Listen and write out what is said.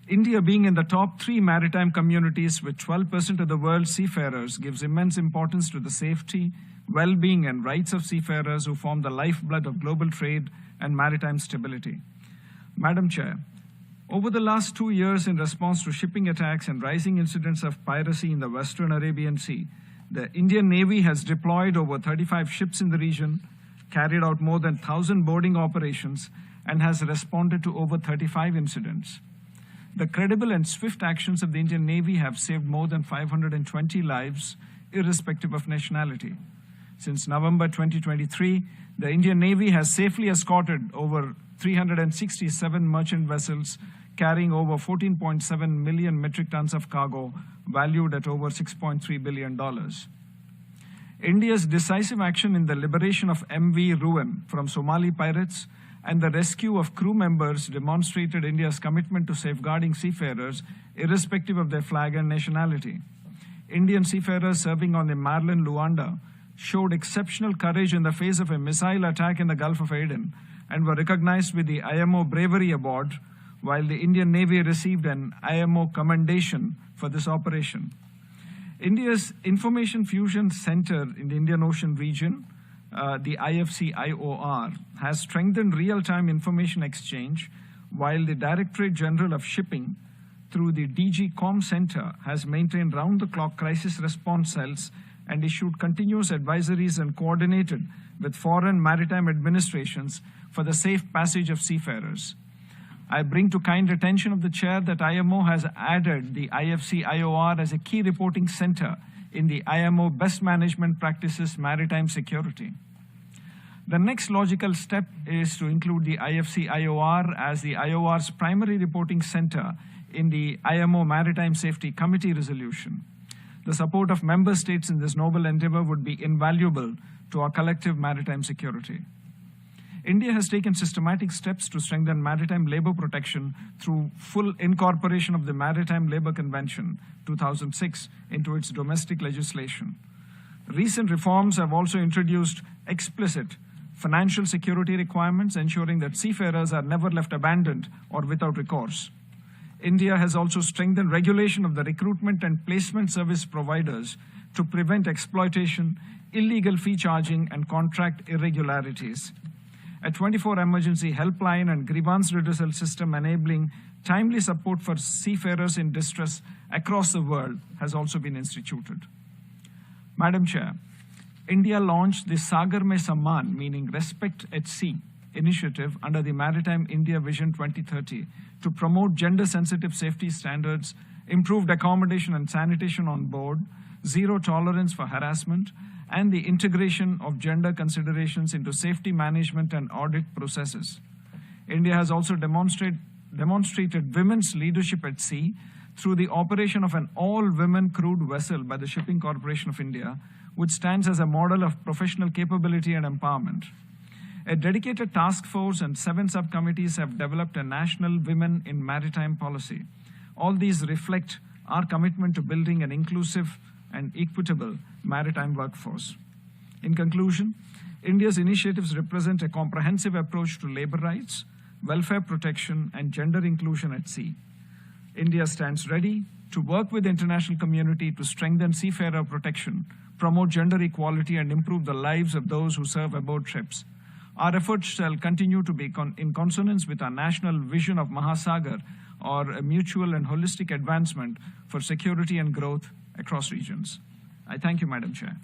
India being in the top 3 maritime communities with 12% of the world's seafarers gives immense importance to the safety, well-being and rights of seafarers who form the lifeblood of global trade and maritime stability. Madam Chair, over the last 2 years in response to shipping attacks and rising incidents of piracy in the Western Arabian Sea, the Indian Navy has deployed over 35 ships in the region, carried out more than 1,000 boarding operations, and has responded to over 35 incidents. The credible and swift actions of the Indian Navy have saved more than 520 lives, irrespective of nationality. Since November 2023, the Indian Navy has safely escorted over 367 merchant vessels carrying over 14.7 million metric tons of cargo, valued at over $6.3 billion. India's decisive action in the liberation of MV Ruen from Somali pirates and the rescue of crew members demonstrated India's commitment to safeguarding seafarers, irrespective of their flag and nationality. Indian seafarers serving on the Marlin Luanda showed exceptional courage in the face of a missile attack in the Gulf of Aden and were recognized with the IMO Bravery Award, while the Indian Navy received an IMO commendation for this operation. India's Information Fusion Center in the Indian Ocean region, the IFCIOR, has strengthened real-time information exchange, while the Directorate General of Shipping, through the DG Com Center, has maintained round-the-clock crisis response cells and issued continuous advisories and coordinated with foreign maritime administrations for the safe passage of seafarers. I bring to kind attention of the Chair that IMO has added the IFCIOR as a key reporting center in the IMO Best Management Practices Maritime Security. The next logical step is to include the IFCIOR as the IOR's primary reporting center in the IMO Maritime Safety Committee resolution. The support of member states in this noble endeavor would be invaluable to our collective maritime security. India has taken systematic steps to strengthen maritime labor protection through full incorporation of the Maritime Labour Convention 2006 into its domestic legislation. Recent reforms have also introduced explicit financial security requirements, ensuring that seafarers are never left abandoned or without recourse. India has also strengthened regulation of the recruitment and placement service providers to prevent exploitation, illegal fee charging, and contract irregularities. A 24 emergency helpline and grievance redressal system enabling timely support for seafarers in distress across the world has also been instituted. Madam Chair, India launched the Sagar Mein Samman, meaning Respect at Sea, initiative under the Maritime India Vision 2030 to promote gender-sensitive safety standards, improved accommodation and sanitation on board, zero tolerance for harassment, and the integration of gender considerations into safety management and audit processes. India has also demonstrated women's leadership at sea through the operation of an all-women crewed vessel by the Shipping Corporation of India, which stands as a model of professional capability and empowerment. A dedicated task force and 7 subcommittees have developed a national women in maritime policy. All these reflect our commitment to building an inclusive and equitable maritime workforce. In conclusion, India's initiatives represent a comprehensive approach to labor rights, welfare protection, and gender inclusion at sea. India stands ready to work with the international community to strengthen seafarer protection, promote gender equality, and improve the lives of those who serve aboard ships. Our efforts shall continue to be in consonance with our national vision of Mahasagar, or a mutual and holistic advancement for security and growth across regions. I thank you, Madam Chair.